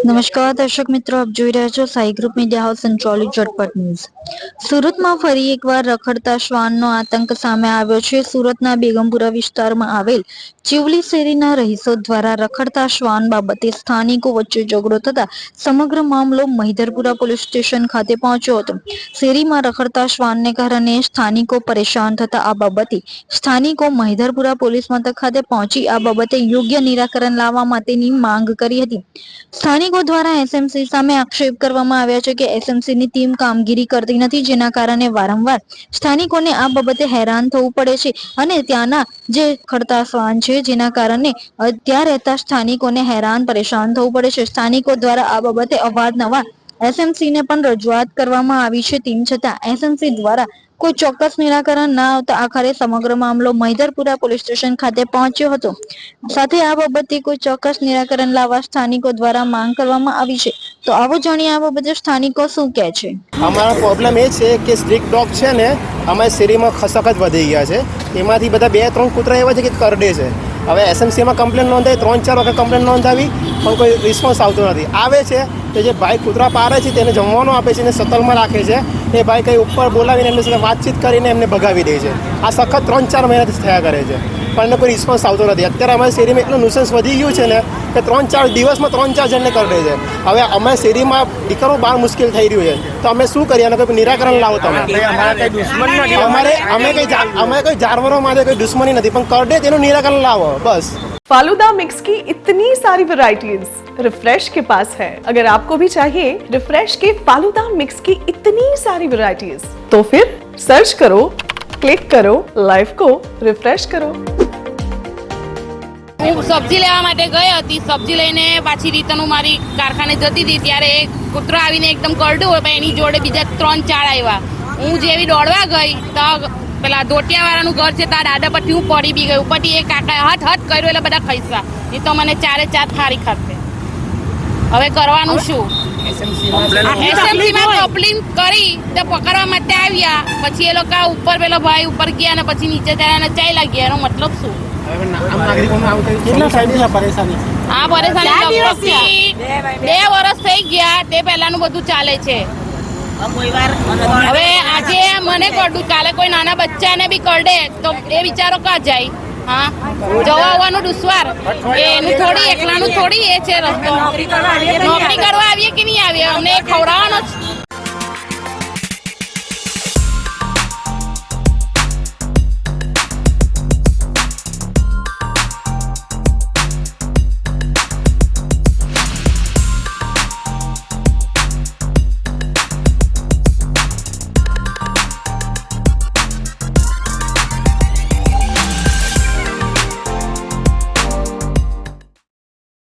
નમસ્કાર દર્શક મિત્રો, આપ જોઈ રહ્યા છો સાઈ ગ્રુપ મીડિયા હાઉસ સંચાલિત ઝટપટ ન્યૂઝ। સુરતમાં ફરી એકવાર રખડતા શ્વાનનો આતંક સામે આવ્યો છે। સુરતના બેગમપુરા વિસ્તારમાં આવેલ ચીવલી શેરીના રહીશો દ્વારા રખડતા શ્વાન બાબતે સ્થાનિકો વચ્ચે ઝઘડો થતા સમગ્ર મામલો મહિધરપુરા પોલીસ સ્ટેશન ખાતે પહોંચ્યો હતો। શેરીમાં રખડતા શ્વાનને કારણે સ્થાનિકો પરેશાન થતા આ બાબતે સ્થાનિકો મહિધરપુરા પોલીસ મથક ખાતે પહોંચી આ બાબતે યોગ્ય નિરાકરણ લાવવા માટેની માંગ કરી હતી। સ્થાનિકો દ્વારા એસએમસી સામે આક્ષેપ કરવામાં આવ્યા છે કે એસએમસીની ટીમ કામગીરી કરતી નથી, જેના કારણે વારંવાર સ્થાનિકોને આ બાબતે હેરાન થવું પડે છે અને ત્યાંના જે રખડતા શ્વાન છે જેના કારણે ત્યાં રહેતા સ્થાનિકોને હેરાન પરેશાન થવું પડે છે। સ્થાનિકો દ્વારા આ બાબતે અવારનવાર એસએમસીને પણ રજૂઆત કરવામાં આવી છે, તેમ છતાં એસએમસી દ્વારા કોઈ ચોક્કસ નિરાકરણ ના આવતા આખરે સમગ્ર મામલો મહિધરપુરા પોલીસ સ્ટેશન ખાતે પહોંચ્યો હતો। સાથે આ બાબતે કોઈ ચોક્કસ નિરાકરણ લાવવા સ્થાનિકો દ્વારા માંગ કરવામાં આવી છે। તો આવો જાણીએ આ બાબતે સ્થાનિકો શું કહે છે। અમારો પ્રોબ્લેમ એ છે કે સ્ટ્રીટ ડોગ છે ને અમારી શેરીમાં ખસક જ વધી ગયા છે। એમાંથી બધા 2-3 કૂતરા એવા છે કે કરડે છે। હવે એસએમસીમાં કમ્પ્લેન નોંધાઈ, 3-4 વખત કમ્પ્લેન નોંધાવી પણ કોઈ રિસ્પોન્સ આવતો નથી। આવે છે તો જે ભાઈ કૂતરા પાડે છે તેને જમવાનું આપે છે, એને સતલમાં રાખે છે। એ ભાઈ કંઈ ઉપર બોલાવીને એમની સાથે વાતચીત કરીને એમને ભગાવી દે છે। આ સખત 3-4 મહિનાથી થયા કરે છે પણ એને કોઈ રિસ્પોન્સ આવતો નથી। અત્યારે અમારી શેરીમાં એટલું ન્યુસન્સ વધી ગયું છે ને કે 3-4 દિવસમાં 3-4 જણને કરડે છે। હવે અમારી શેરીમાં નીકળવું બહાર મુશ્કેલ થઈ રહ્યું છે, તો અમે શું કરીએ? અને કોઈ નિરાકરણ લાવો તમે। અમે કોઈ જાનવરો માટે કોઈ દુશ્મની નથી, પણ કરડે તેનું નિરાકરણ લાવો બસ। फालूदा मिक्स की इतनी सारी वैरायटीज रिफ्रेश के पास है। अगर आपको भी चाहिए रिफ्रेश के फालूदा मिक्स की इतनी सारी वैरायटीज, तो फिर सर्च करो, क्लिक करो, लाइफ को रिफ्रेश करो। હું સબ્જી લેવા માટે ગઈ હતી, સબ્જી લઈને પાછી રિટર્ન હું મારી કારખાને જતી હતી ત્યારે એક કૂતરો આવીને એકદમ કરડ્યું હોય, પણ એની જોડે બીજા 3-4 આવ્યા। હું જેવી દોડવા ગઈ તો પેલા દોટિયાવાળાનું ઘર છે ત્યાં દાદા પરથી હું પડી બી ગઈ। ઉપરથી એ કાકા હથ કર્યો એટલે બધા ખઈસા, એ તો મને 4 થારી ખાતે। હવે કરવાનું શું? એસએમસીમાં કમ્પ્લેન કરી તો પકડવા માટે આવ્યા, પછી એ લોકો ઉપર પેલો ભાઈ ઉપર ગયા અને પછી નીચે ચાલ્યા ચાલ્યા ગયા। એનો મતલબ શું? આ પરેશાની લગભગથી 2 વર્ષ થઈ ગયા, તે પહેલાનું બધું ચાલે છે। હવે આજે મને કરડું, કાલે કોઈ નાના બચ્ચાને બી કરડે તો એ વિચારો કાં જાય? હા, જવા આવવાનું દુશ્વાર, એનું થોડી એકલાનું થોડી એ છે રસ્તો। નોકરી કરવા આવીએ કે નહીં આવીએ, અમને ખવડાવવાનો જ